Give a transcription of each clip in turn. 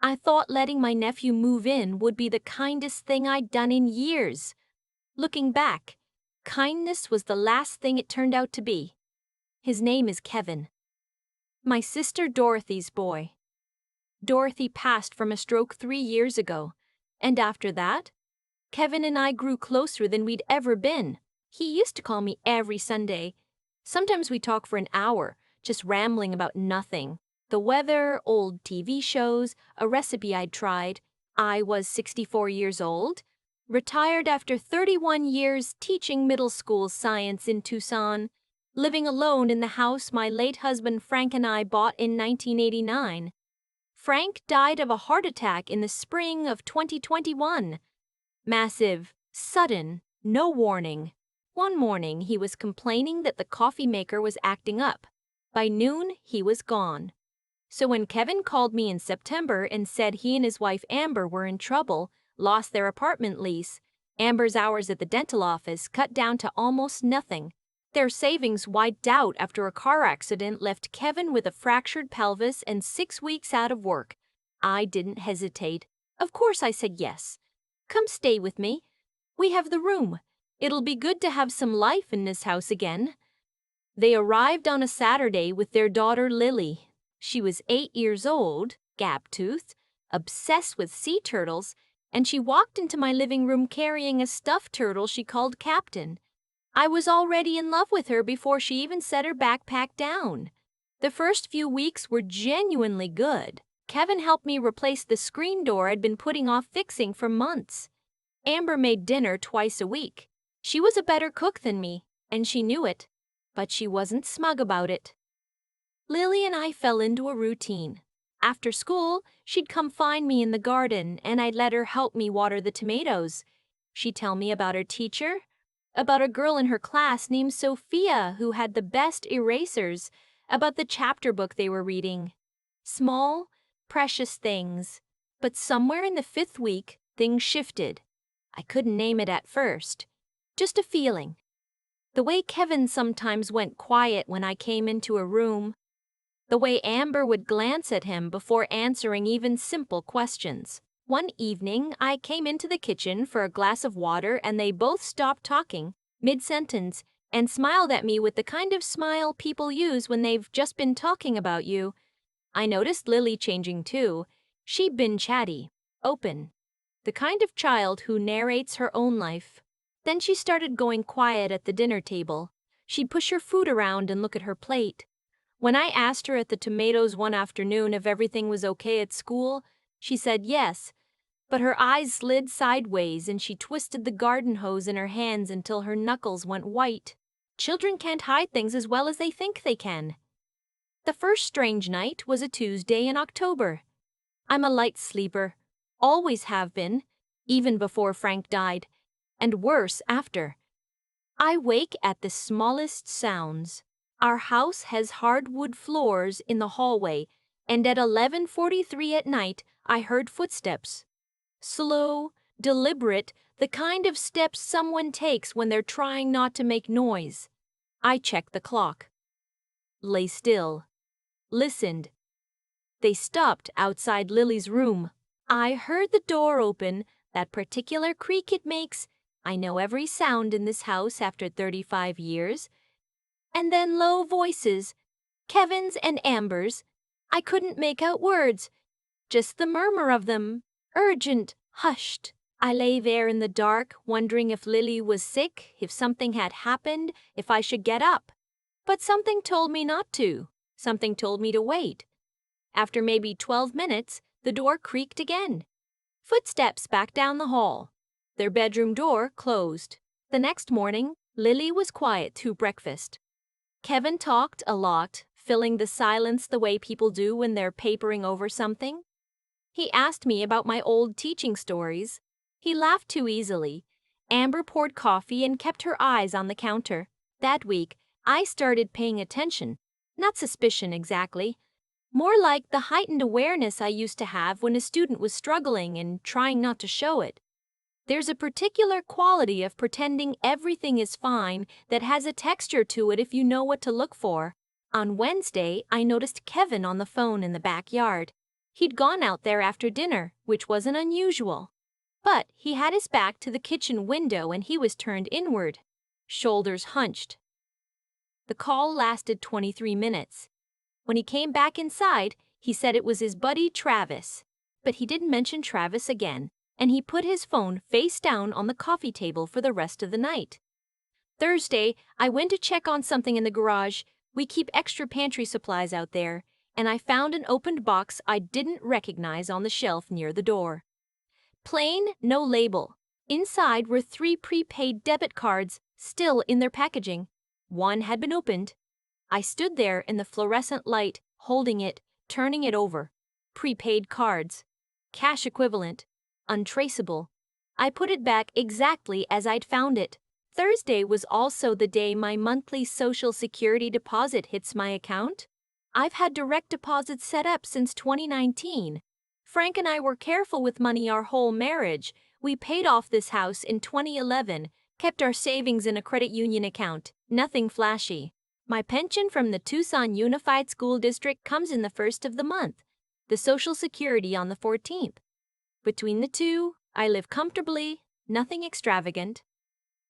I thought letting my nephew move in would be the kindest thing I'd done in years. Looking back, kindness was the last thing it turned out to be. His name is Kevin. My sister Dorothy's boy. Dorothy passed from a stroke 3 years ago, and after that, Kevin and I grew closer than we'd ever been. He used to call me every Sunday. Sometimes we talk for an hour, just rambling about nothing. The weather, old TV shows, a recipe I'd tried. I was 64 years old, retired after 31 years teaching middle school science in Tucson, living alone in the house my late husband Frank and I bought in 1989. Frank died of a heart attack in the spring of 2021. Massive, sudden, no warning. One morning he was complaining that the coffee maker was acting up. By noon, he was gone. So when Kevin called me in September and said he and his wife Amber were in trouble, lost their apartment lease, Amber's hours at the dental office cut down to almost nothing. Their savings wiped out after a car accident left Kevin with a fractured pelvis and 6 weeks out of work. I didn't hesitate. Of course I said yes. Come stay with me. We have the room. It'll be good to have some life in this house again. They arrived on a Saturday with their daughter Lily. She was 8 years old, gap-toothed, obsessed with sea turtles, and she walked into my living room carrying a stuffed turtle she called Captain. I was already in love with her before she even set her backpack down. The first few weeks were genuinely good. Kevin helped me replace the screen door I'd been putting off fixing for months. Amber made dinner twice a week. She was a better cook than me, and she knew it, but she wasn't smug about it. Lily and I fell into a routine. After school, she'd come find me in the garden and I'd let her help me water the tomatoes. She'd tell me about her teacher, about a girl in her class named Sophia who had the best erasers, about the chapter book they were reading. Small, precious things. But somewhere in the 5th week, things shifted. I couldn't name it at first. Just a feeling. The way Kevin sometimes went quiet when I came into a room. The way Amber would glance at him before answering even simple questions. One evening, I came into the kitchen for a glass of water and they both stopped talking, mid-sentence, and smiled at me with the kind of smile people use when they've just been talking about you. I noticed Lily changing too. She'd been chatty, open, the kind of child who narrates her own life. Then she started going quiet at the dinner table. She'd push her food around and look at her plate. When I asked her at the tomatoes one afternoon if everything was okay at school, she said yes, but her eyes slid sideways and she twisted the garden hose in her hands until her knuckles went white. Children can't hide things as well as they think they can. The first strange night was a Tuesday in October. I'm a light sleeper, always have been, even before Frank died, and worse after. I wake at the smallest sounds. Our house has hardwood floors in the hallway, and at 11:43 at night, I heard footsteps. Slow, deliberate, the kind of steps someone takes when they're trying not to make noise. I checked the clock. Lay still. Listened. They stopped outside Lily's room. I heard the door open, that particular creak it makes. I know every sound in this house after 35 years. And then low voices, Kevin's and Amber's. I couldn't make out words, just the murmur of them, urgent, hushed. I lay there in the dark, wondering if Lily was sick, if something had happened, if I should get up. But something told me not to. Something told me to wait. After maybe 12 minutes, the door creaked again. Footsteps back down the hall. Their bedroom door closed. The next morning, Lily was quiet through breakfast. Kevin talked a lot, filling the silence the way people do when they're papering over something. He asked me about my old teaching stories. He laughed too easily. Amber poured coffee and kept her eyes on the counter. That week, I started paying attention. Not suspicion exactly. More like the heightened awareness I used to have when a student was struggling and trying not to show it. There's a particular quality of pretending everything is fine that has a texture to it if you know what to look for. On Wednesday, I noticed Kevin on the phone in the backyard. He'd gone out there after dinner, which wasn't unusual. But he had his back to the kitchen window and he was turned inward, shoulders hunched. The call lasted 23 minutes. When he came back inside, he said it was his buddy Travis. But he didn't mention Travis again, and he put his phone face down on the coffee table for the rest of the night. Thursday, I went to check on something in the garage. We keep extra pantry supplies out there, and I found an opened box I didn't recognize on the shelf near the door. Plain, no label. Inside were 3 prepaid debit cards, still in their packaging. One had been opened. I stood there in the fluorescent light, holding it, turning it over. Prepaid cards. Cash equivalent. Untraceable. I put it back exactly as I'd found it. Thursday was also the day my monthly Social Security deposit hits my account. I've had direct deposits set up since 2019. Frank and I were careful with money our whole marriage. We paid off this house in 2011, kept our savings in a credit union account, nothing flashy. My pension from the Tucson Unified School District comes in the first of the month, the Social Security on the 14th. Between the two, I live comfortably, nothing extravagant.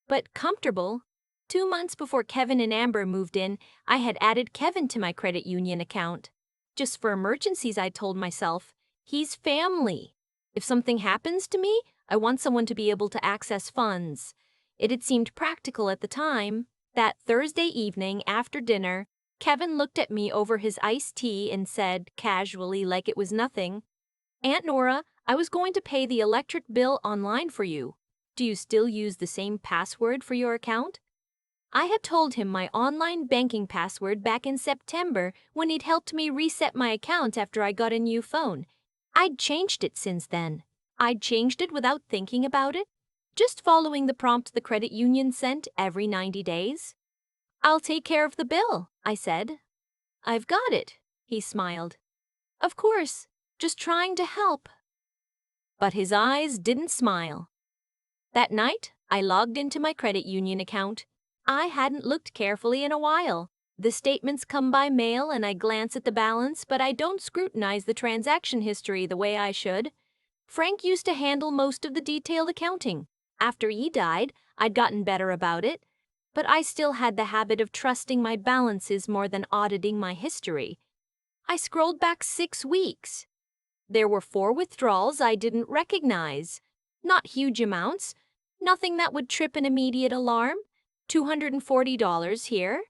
But comfortable. 2 months before Kevin and Amber moved in, I had added Kevin to my credit union account. Just for emergencies, I told myself, he's family. If something happens to me, I want someone to be able to access funds. It had seemed practical at the time. That Thursday evening after dinner, Kevin looked at me over his iced tea and said, casually like it was nothing, "Aunt Nora, I was going to pay the electric bill online for you. Do you still use the same password for your account?" I had told him my online banking password back in September when he'd helped me reset my account after I got a new phone. I'd changed it since then. I'd changed it without thinking about it, just following the prompt the credit union sent every 90 days. "I'll take care of the bill," I said. "I've got it," he smiled. "Of course, just trying to help." But his eyes didn't smile. That night, I logged into my credit union account. I hadn't looked carefully in a while. The statements come by mail and I glance at the balance, but I don't scrutinize the transaction history the way I should. Frank used to handle most of the detailed accounting. After he died, I'd gotten better about it, but I still had the habit of trusting my balances more than auditing my history. I scrolled back 6 weeks. There were 4 withdrawals I didn't recognize. Not huge amounts, nothing that would trip an immediate alarm. $240 here,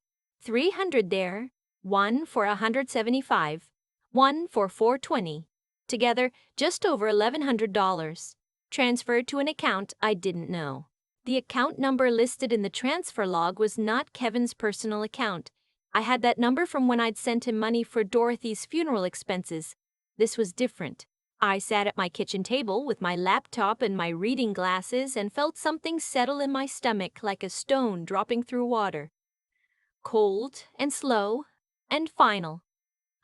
$300 there, one for $175, one for $420. Together, just over $1,100. Transferred to an account I didn't know. The account number listed in the transfer log was not Kevin's personal account. I had that number from when I'd sent him money for Dorothy's funeral expenses. This was different. I sat at my kitchen table with my laptop and my reading glasses and felt something settle in my stomach like a stone dropping through water. Cold and slow and final.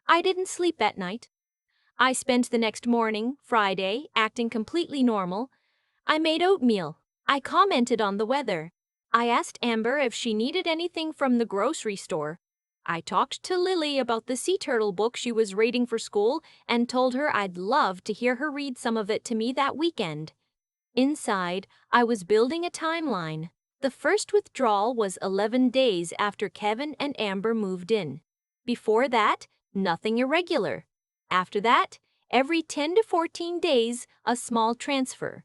I didn't sleep that night. I spent the next morning, Friday, acting completely normal. I made oatmeal. I commented on the weather. I asked Amber if she needed anything from the grocery store. I talked to Lily about the sea turtle book she was reading for school and told her I'd love to hear her read some of it to me that weekend. Inside, I was building a timeline. The first withdrawal was 11 days after Kevin and Amber moved in. Before that, nothing irregular. After that, every 10 to 14 days, a small transfer.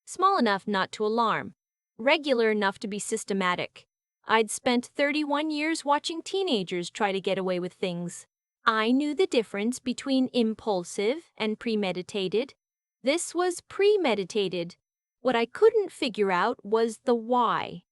Small enough not to alarm. Regular enough to be systematic. I'd spent 31 years watching teenagers try to get away with things. I knew the difference between impulsive and premeditated. This was premeditated. What I couldn't figure out was the why.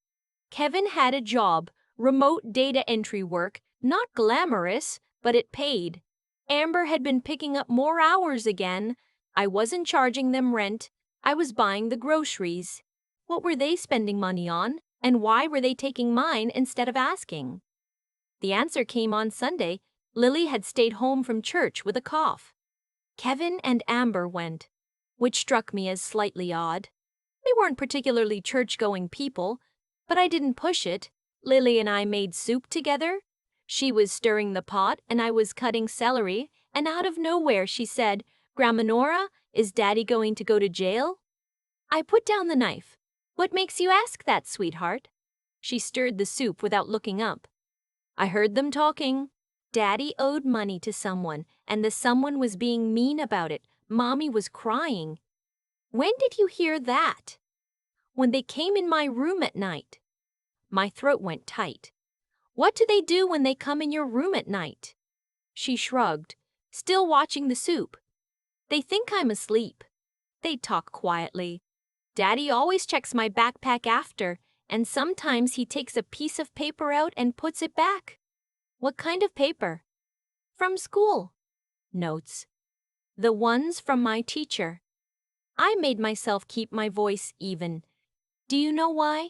Kevin had a job, remote data entry work, not glamorous, but it paid. Amber had been picking up more hours again. I wasn't charging them rent. I was buying the groceries. What were they spending money on? And why were they taking mine instead of asking? The answer came on Sunday. Lily had stayed home from church with a cough. Kevin and Amber went, which struck me as slightly odd. They weren't particularly church-going people, but I didn't push it. Lily and I made soup together. She was stirring the pot and I was cutting celery, and out of nowhere she said, Grandma Nora, is Daddy going to go to jail? I put down the knife. What makes you ask that, sweetheart? She stirred the soup without looking up. I heard them talking. Daddy owed money to someone, and the someone was being mean about it. Mommy was crying. When did you hear that? When they came in my room at night. My throat went tight. What do they do when they come in your room at night? She shrugged, still watching the soup. They think I'm asleep. They talk quietly. Daddy always checks my backpack after, and sometimes he takes a piece of paper out and puts it back. What kind of paper? From school. Notes. The ones from my teacher. I made myself keep my voice even. Do you know why?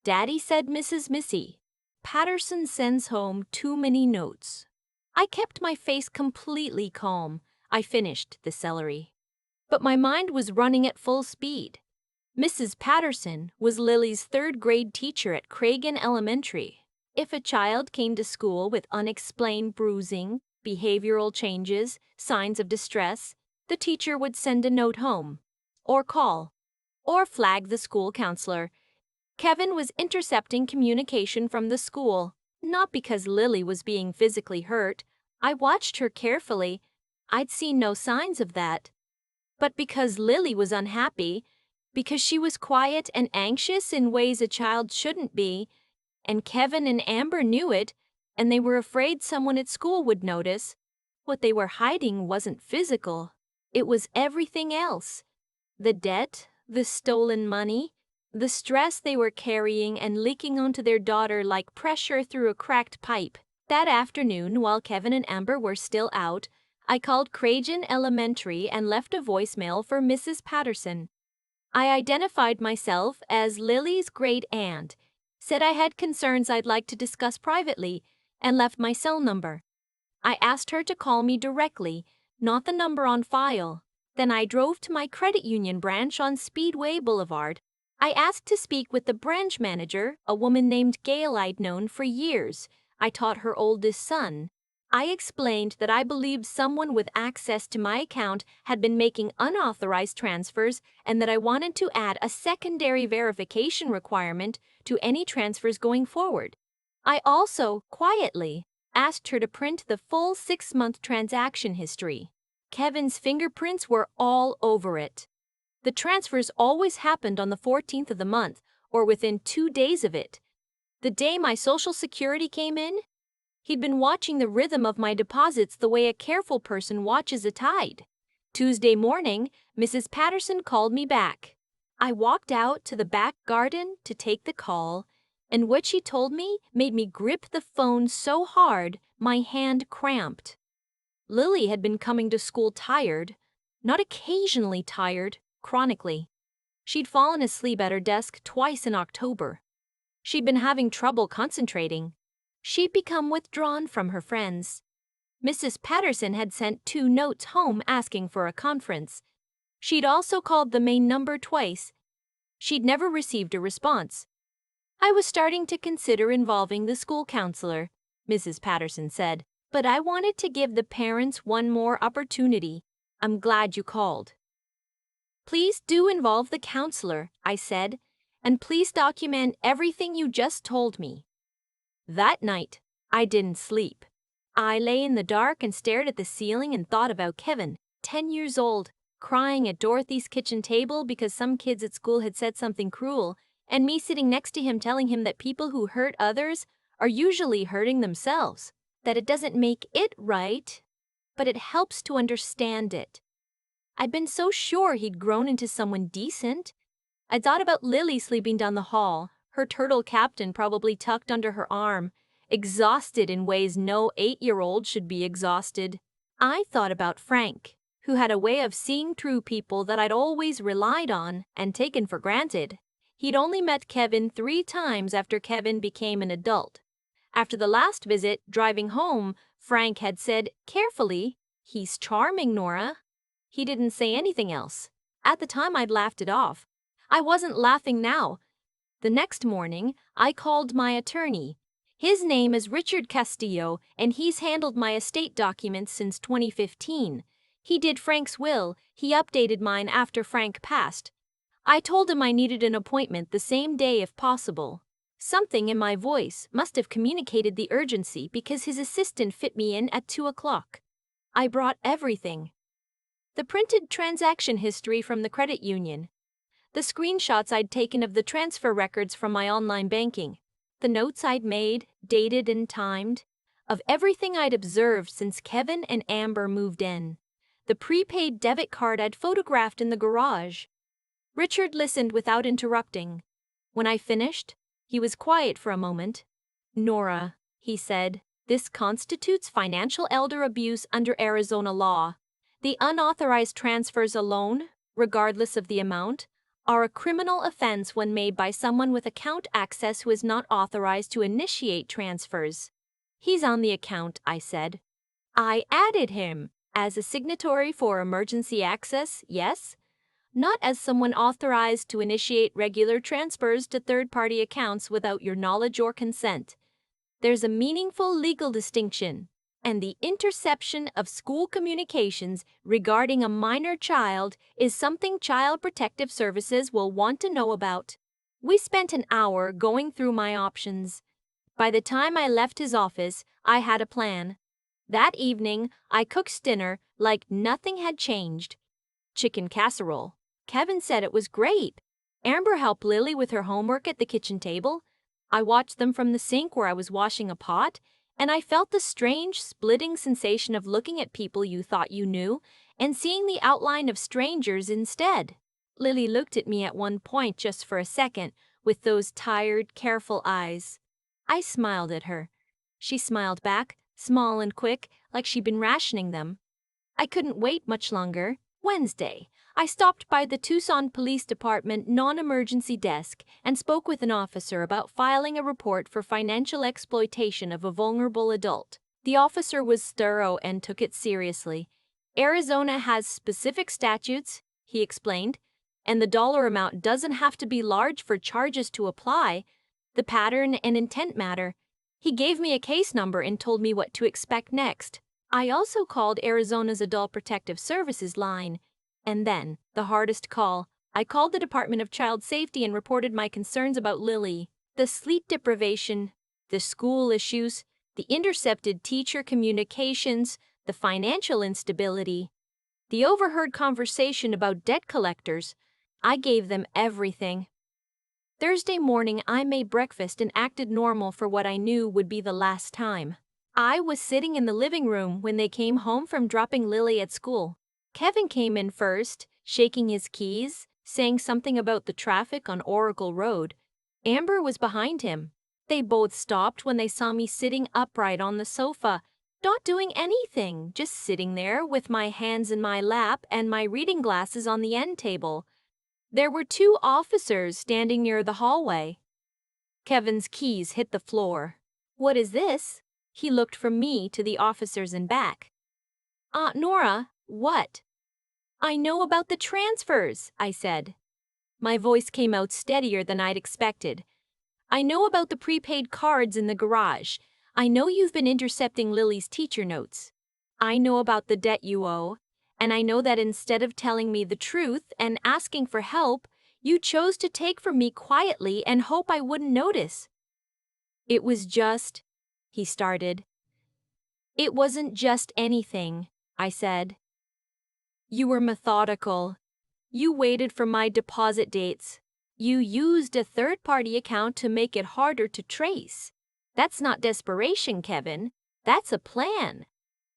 Daddy said Mrs. Missy Patterson sends home too many notes. I kept my face completely calm. I finished the celery. But my mind was running at full speed. Mrs. Patterson was Lily's third-grade teacher at Cragen Elementary. If a child came to school with unexplained bruising, behavioral changes, signs of distress, the teacher would send a note home, or call, or flag the school counselor. Kevin was intercepting communication from the school, not because Lily was being physically hurt. I watched her carefully. I'd seen no signs of that. But because Lily was unhappy, because she was quiet and anxious in ways a child shouldn't be, and Kevin and Amber knew it, and they were afraid someone at school would notice. What they were hiding wasn't physical. It was everything else. The debt, the stolen money, the stress they were carrying and leaking onto their daughter like pressure through a cracked pipe. That afternoon, while Kevin and Amber were still out, I called Cragen Elementary and left a voicemail for Mrs. Patterson. I identified myself as Lily's great aunt, said I had concerns I'd like to discuss privately, and left my cell number. I asked her to call me directly, not the number on file. Then I drove to my credit union branch on Speedway Boulevard. I asked to speak with the branch manager, a woman named Gail I'd known for years. I taught her oldest son. I explained that I believed someone with access to my account had been making unauthorized transfers and that I wanted to add a secondary verification requirement to any transfers going forward. I also, quietly, asked her to print the full 6-month transaction history. Kevin's fingerprints were all over it. The transfers always happened on the 14th of the month, or within 2 days of it. The day my Social Security came in, he'd been watching the rhythm of my deposits the way a careful person watches a tide. Tuesday morning, Mrs. Patterson called me back. I walked out to the back garden to take the call, and what she told me made me grip the phone so hard my hand cramped. Lily had been coming to school tired, not occasionally tired, chronically. She'd fallen asleep at her desk twice in October. She'd been having trouble concentrating. She'd become withdrawn from her friends. Mrs. Patterson had sent 2 notes home asking for a conference. She'd also called the main number twice. She'd never received a response. I was starting to consider involving the school counselor, Mrs. Patterson said, but I wanted to give the parents one more opportunity. I'm glad you called. Please do involve the counselor, I said, and please document everything you just told me. That night, I didn't sleep. I lay in the dark and stared at the ceiling and thought about Kevin, 10 years old, crying at Dorothy's kitchen table because some kids at school had said something cruel, and me sitting next to him telling him that people who hurt others are usually hurting themselves, that it doesn't make it right, but it helps to understand it. I'd been so sure he'd grown into someone decent. I thought about Lily sleeping down the hall, her turtle captain probably tucked under her arm, exhausted in ways no 8-year-old should be exhausted. I thought about Frank, who had a way of seeing through people that I'd always relied on and taken for granted. He'd only met Kevin 3 times after Kevin became an adult. After the last visit, driving home, Frank had said, carefully, "He's charming, Nora." He didn't say anything else. At the time, I'd laughed it off. I wasn't laughing now. The next morning, I called my attorney. His name is Richard Castillo, and he's handled my estate documents since 2015. He did Frank's will, he updated mine after Frank passed. I told him I needed an appointment the same day if possible. Something in my voice must have communicated the urgency because his assistant fit me in at 2 o'clock. I brought everything. The printed transaction history from the credit union. The screenshots I'd taken of the transfer records from my online banking. The notes I'd made, dated and timed. Of everything I'd observed since Kevin and Amber moved in. The prepaid debit card I'd photographed in the garage. Richard listened without interrupting. When I finished, he was quiet for a moment. "Nora," he said, "this constitutes financial elder abuse under Arizona law. The unauthorized transfers alone, regardless of the amount, are a criminal offense when made by someone with account access who is not authorized to initiate transfers." "He's on the account," I said. "I added him as a signatory for emergency access, yes? Not as someone authorized to initiate regular transfers to third-party accounts without your knowledge or consent. There's a meaningful legal distinction, and the interception of school communications regarding a minor child is something Child Protective Services will want to know about." We spent an hour going through my options. By the time I left his office, I had a plan. That evening, I cooked dinner like nothing had changed. Chicken casserole. Kevin said it was great. Amber helped Lily with her homework at the kitchen table. I watched them from the sink where I was washing a pot, and I felt the strange, splitting sensation of looking at people you thought you knew and seeing the outline of strangers instead. Lily looked at me at one point just for a second with those tired, careful eyes. I smiled at her. She smiled back, small and quick, like she'd been rationing them. I couldn't wait much longer. Wednesday, I stopped by the Tucson Police Department non-emergency desk and spoke with an officer about filing a report for financial exploitation of a vulnerable adult. The officer was thorough and took it seriously. "Arizona has specific statutes," he explained, "and the dollar amount doesn't have to be large for charges to apply. The pattern and intent matter." He gave me a case number and told me what to expect next. I also called Arizona's Adult Protective Services line. And then, the hardest call, I called the Department of Child Safety and reported my concerns about Lily. The sleep deprivation, the school issues, the intercepted teacher communications, the financial instability, the overheard conversation about debt collectors. I gave them everything. Thursday morning, I made breakfast and acted normal for what I knew would be the last time. I was sitting in the living room when they came home from dropping Lily at school. Kevin came in first, shaking his keys, saying something about the traffic on Oracle Road. Amber was behind him. They both stopped when they saw me sitting upright on the sofa, not doing anything, just sitting there with my hands in my lap and my reading glasses on the end table. There were 2 officers standing near the hallway. Kevin's keys hit the floor. "What is this?" He looked from me to the officers and back. Nora, what?" "I know about the transfers," I said. My voice came out steadier than I'd expected. "I know about the prepaid cards in the garage. I know you've been intercepting Lily's teacher notes. I know about the debt you owe. And I know that instead of telling me the truth and asking for help, you chose to take from me quietly and hope I wouldn't notice." "It was just," he started. "It wasn't just anything," I said. "You were methodical. You waited for my deposit dates. You used a third-party account to make it harder to trace. That's not desperation, Kevin. That's a plan."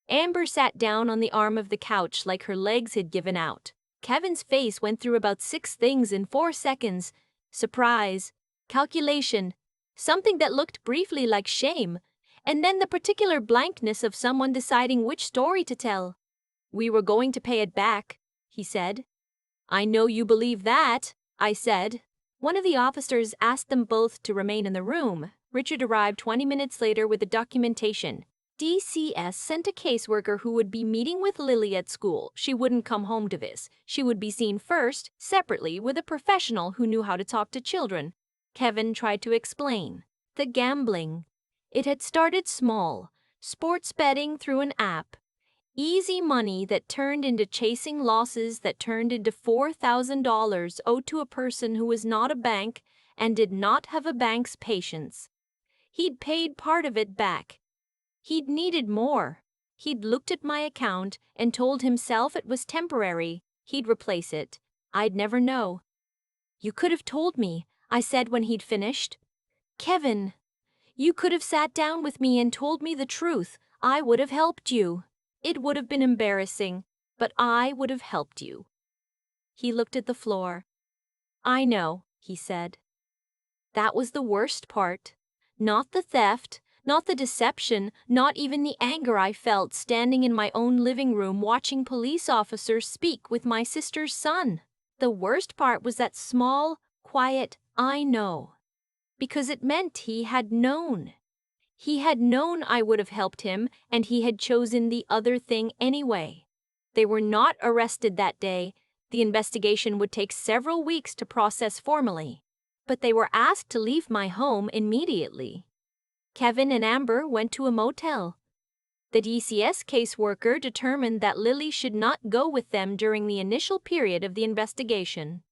Amber sat down on the arm of the couch like her legs had given out. Kevin's face went through about 6 things in 4 seconds. Surprise, calculation, something that looked briefly like shame, and then the particular blankness of someone deciding which story to tell. "We were going to pay it back," he said. "I know you believe that," I said. One of the officers asked them both to remain in the room. Richard arrived 20 minutes later with the documentation. DCS sent a caseworker who would be meeting with Lily at school. She wouldn't come home to this. She would be seen first, separately, with a professional who knew how to talk to children. Kevin tried to explain. The gambling. It had started small. Sports betting through an app. Easy money that turned into chasing losses that turned into $4,000 owed to a person who was not a bank and did not have a bank's patience. He'd paid part of it back. He'd needed more. He'd looked at my account and told himself it was temporary. He'd replace it. I'd never know. "You could have told me," I said when he'd finished. "Kevin, you could have sat down with me and told me the truth. I would have helped you. It would have been embarrassing, but I would have helped you." He looked at the floor. "I know," he said. "That was the worst part. Not the theft, not the deception, not even the anger I felt standing in my own living room watching police officers speak with my sister's son. The worst part was that small, quiet, 'I know.' Because it meant he had known. He had known I would have helped him, and he had chosen the other thing anyway. They were not arrested that day. The investigation would take several weeks to process formally. But they were asked to leave my home immediately. Kevin and Amber went to a motel. The DCS caseworker determined that Lily should not go with them during the initial period of the investigation.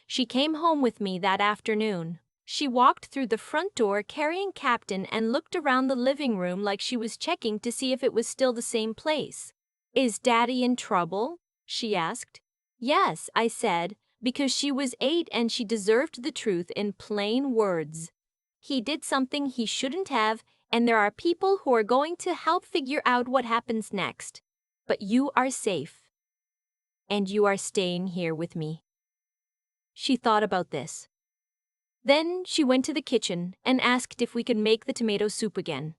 She came home with me that afternoon. She walked through the front door carrying Captain and looked around the living room like she was checking to see if it was still the same place. "Is Daddy in trouble?" she asked. "Yes," I said, because she was 8 and she deserved the truth in plain words. "He did something he shouldn't have, and there are people who are going to help figure out what happens next. But you are safe. And you are staying here with me." She thought about this. Then she went to the kitchen and asked if we could make the tomato soup again.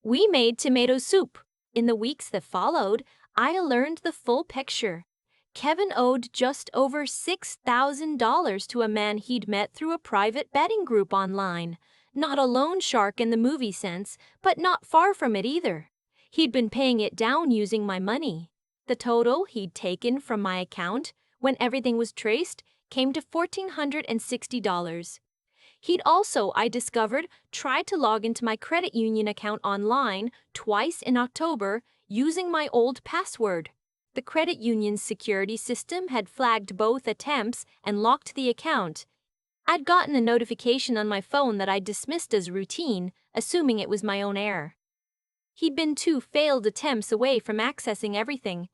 We made tomato soup. In the weeks that followed, I learned the full picture. Kevin owed just over $6,000 to a man he'd met through a private betting group online. Not a loan shark in the movie sense, but not far from it either. He'd been paying it down using my money. The total he'd taken from my account, when everything was traced, came to $1,460. He'd also, I discovered, tried to log into my credit union account online twice in October using my old password. The credit union's security system had flagged both attempts and locked the account. I'd gotten a notification on my phone that I'd dismissed as routine, assuming it was my own error. He'd been 2 failed attempts away from accessing everything.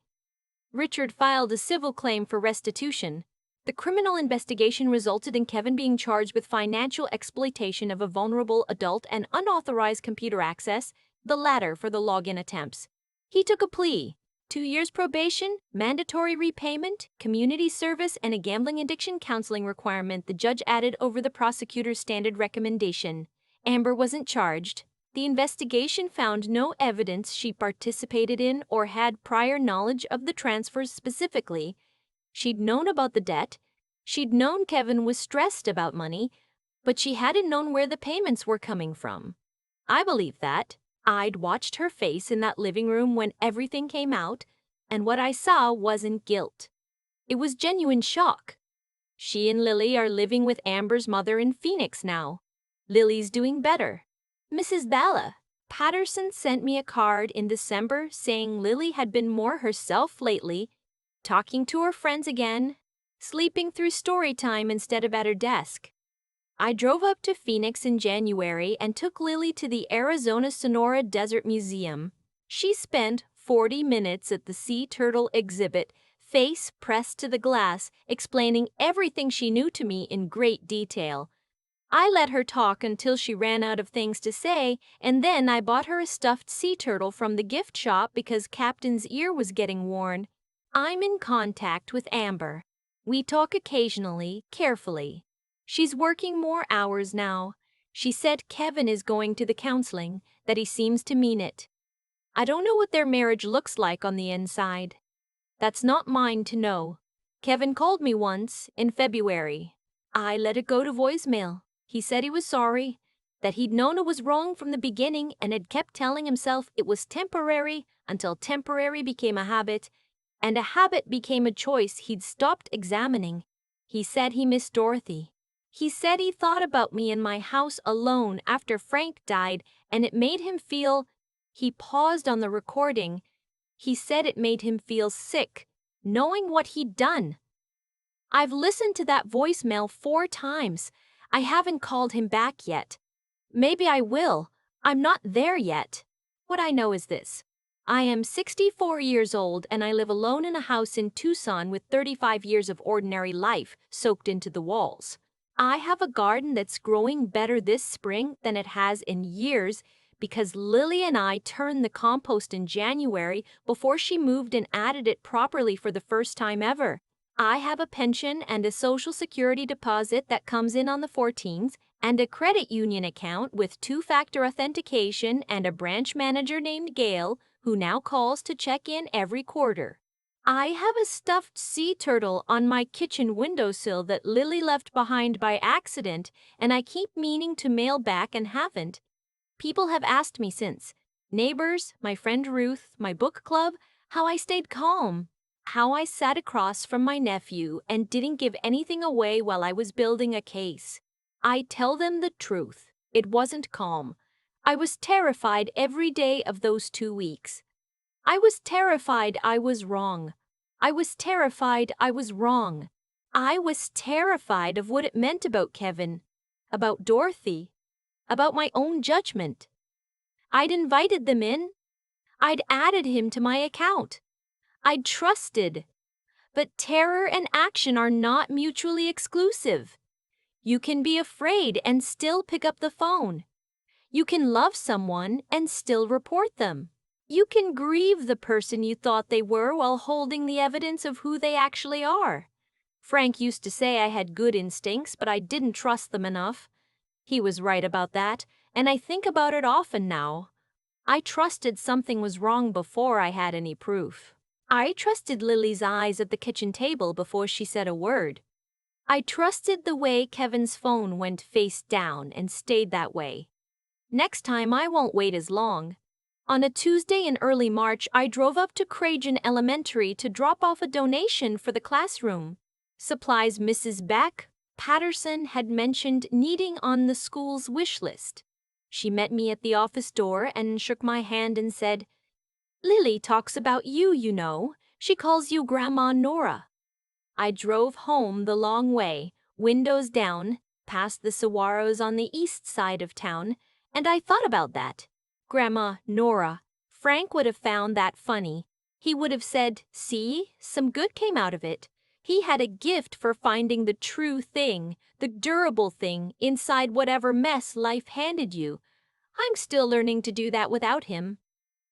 Richard filed a civil claim for restitution. The criminal investigation resulted in Kevin being charged with financial exploitation of a vulnerable adult and unauthorized computer access, the latter for the login attempts. He took a plea: 2 years probation, mandatory repayment, community service, and a gambling addiction counseling requirement the judge added over the prosecutor's standard recommendation. Amber wasn't charged. The investigation found no evidence she participated in or had prior knowledge of the transfers specifically. She'd known about the debt. She'd known Kevin was stressed about money, but she hadn't known where the payments were coming from. I believe that. I'd watched her face in that living room when everything came out, and what I saw wasn't guilt. It was genuine shock. She and Lily are living with Amber's mother in Phoenix now. Lily's doing better. Mrs. Bala Patterson sent me a card in December saying Lily had been more herself lately, talking to her friends again, sleeping through story time instead of at her desk. I drove up to Phoenix in January and took Lily to the Arizona Sonora Desert Museum. She spent 40 minutes at the sea turtle exhibit, face pressed to the glass, explaining everything she knew to me in great detail. I let her talk until she ran out of things to say, and then I bought her a stuffed sea turtle from the gift shop because Captain's ear was getting worn. I'm in contact with Amber. We talk occasionally, carefully. She's working more hours now. She said Kevin is going to the counseling, that he seems to mean it. I don't know what their marriage looks like on the inside. That's not mine to know. Kevin called me once, in February. I let it go to voicemail. He said he was sorry, that he'd known it was wrong from the beginning and had kept telling himself it was temporary until temporary became a habit, and a habit became a choice he'd stopped examining. He said he missed Dorothy. He said he thought about me in my house alone after Frank died, and it made him feel. He paused on the recording. He said it made him feel sick, knowing what he'd done. I've listened to that voicemail 4 times. I haven't called him back yet. Maybe I will. I'm not there yet. What I know is this. I am 64 years old and I live alone in a house in Tucson with 35 years of ordinary life soaked into the walls. I have a garden that's growing better this spring than it has in years because Lily and I turned the compost in January before she moved and added it properly for the first time ever. I have a pension and a Social Security deposit that comes in on the 14th, and a credit union account with 2-factor authentication and a branch manager named Gail who now calls to check in every quarter. I have a stuffed sea turtle on my kitchen windowsill that Lily left behind by accident, and I keep meaning to mail back and haven't. People have asked me since, neighbors, my friend Ruth, my book club, how I stayed calm, how I sat across from my nephew and didn't give anything away while I was building a case. I tell them the truth. It wasn't calm. I was terrified every day of those 2 weeks. I was terrified I was wrong. I was terrified I was wrong. I was terrified of what it meant about Kevin, about Dorothy, about my own judgment. I'd invited them in. I'd added him to my account. I'd trusted. But terror and action are not mutually exclusive. You can be afraid and still pick up the phone. You can love someone and still report them. You can grieve the person you thought they were while holding the evidence of who they actually are. Frank used to say I had good instincts, but I didn't trust them enough. He was right about that, and I think about it often now. I trusted something was wrong before I had any proof. I trusted Lily's eyes at the kitchen table before she said a word. I trusted the way Kevin's phone went face down and stayed that way. Next time I won't wait as long. On a Tuesday in early March, I drove up to Cragen Elementary to drop off a donation for the classroom. Supplies Mrs. Beck Patterson had mentioned needing on the school's wish list. She met me at the office door and shook my hand and said, "Lily talks about you, you know. She calls you Grandma Nora." I drove home the long way, windows down, past the saguaros on the east side of town, and I thought about that. Grandma Nora. Frank would have found that funny. He would have said, "See, some good came out of it." He had a gift for finding the true thing, the durable thing, inside whatever mess life handed you. I'm still learning to do that without him.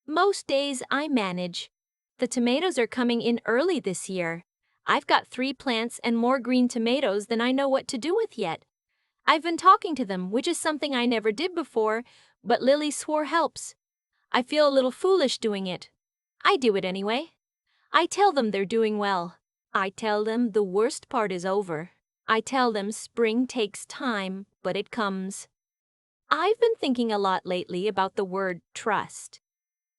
Most days I manage. The tomatoes are coming in early this year. I've got 3 plants and more green tomatoes than I know what to do with yet. I've been talking to them, which is something I never did before, but Lily swore helps. I feel a little foolish doing it. I do it anyway. I tell them they're doing well. I tell them the worst part is over. I tell them spring takes time, but it comes. I've been thinking a lot lately about the word trust.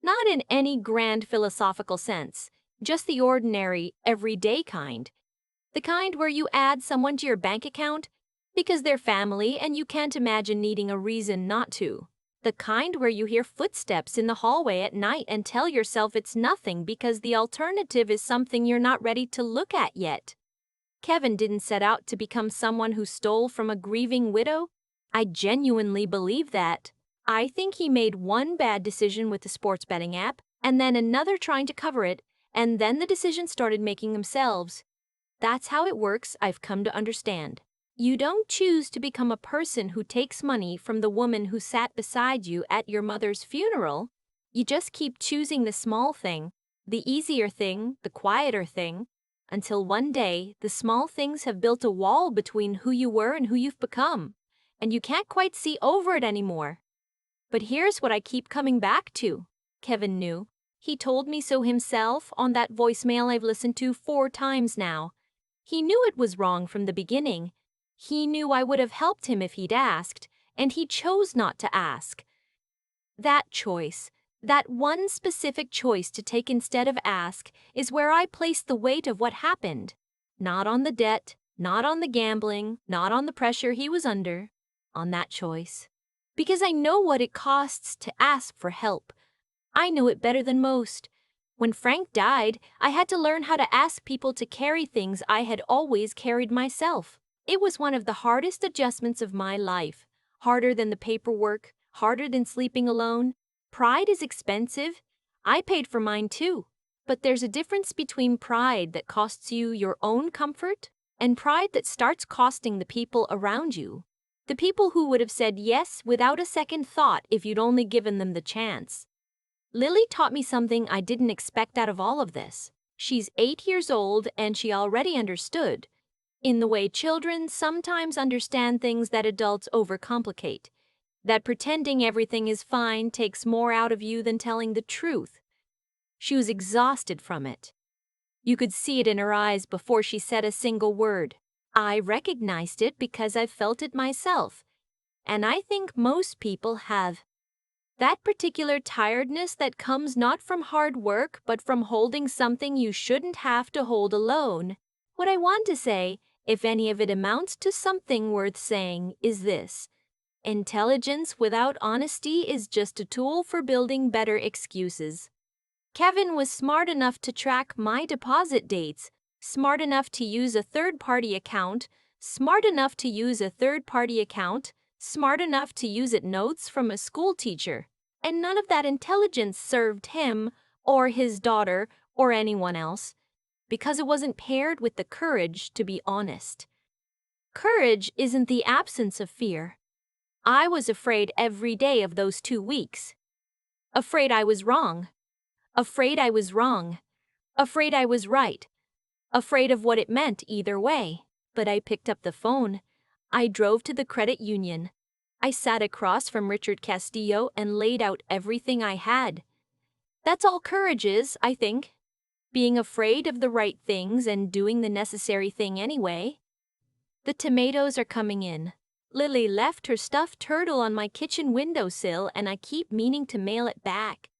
Not in any grand philosophical sense, just the ordinary, everyday kind. The kind where you add someone to your bank account because they're family and you can't imagine needing a reason not to. The kind where you hear footsteps in the hallway at night and tell yourself it's nothing because the alternative is something you're not ready to look at yet. Kevin didn't set out to become someone who stole from a grieving widow. I genuinely believe that. I think he made one bad decision with the sports betting app, and then another trying to cover it, and then the decisions started making themselves. That's how it works, I've come to understand. You don't choose to become a person who takes money from the woman who sat beside you at your mother's funeral. You just keep choosing the small thing, the easier thing, the quieter thing, until one day the small things have built a wall between who you were and who you've become, and you can't quite see over it anymore. But here's what I keep coming back to. Kevin knew. He told me so himself on that voicemail I've listened to 4 times now. He knew it was wrong from the beginning. He knew I would have helped him if he'd asked, and he chose not to ask. That choice, that one specific choice to take instead of ask, is where I place the weight of what happened. Not on the debt, not on the gambling, not on the pressure he was under, on that choice. Because I know what it costs to ask for help. I know it better than most. When Frank died, I had to learn how to ask people to carry things I had always carried myself. It was one of the hardest adjustments of my life. Harder than the paperwork, harder than sleeping alone. Pride is expensive. I paid for mine too. But there's a difference between pride that costs you your own comfort and pride that starts costing the people around you. The people who would have said yes without a second thought if you'd only given them the chance. Lily taught me something I didn't expect out of all of this. She's 8 years old and she already understood, in the way children sometimes understand things that adults overcomplicate, that pretending everything is fine takes more out of you than telling the truth. She was exhausted from it. You could see it in her eyes before she said a single word. I recognized it because I've felt it myself, and I think most people have. That particular tiredness that comes not from hard work but from holding something you shouldn't have to hold alone. What I want to say, if any of it amounts to something worth saying, is this. Intelligence without honesty is just a tool for building better excuses. Kevin was smart enough to track my deposit dates, smart enough to use a third-party account, smart enough to use a third-party account, smart enough to use it notes from a school teacher. And none of that intelligence served him, or his daughter, or anyone else, because it wasn't paired with the courage to be honest. Courage isn't the absence of fear. I was afraid every day of those 2 weeks. Afraid I was wrong. Afraid I was wrong. Afraid I was right. Afraid of what it meant either way. But I picked up the phone. I drove to the credit union. I sat across from Richard Castillo and laid out everything I had. That's all courage is, I think. Being afraid of the right things and doing the necessary thing anyway. The tomatoes are coming in. Lily left her stuffed turtle on my kitchen windowsill and I keep meaning to mail it back.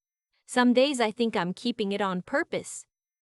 Some days I think I'm keeping it on purpose.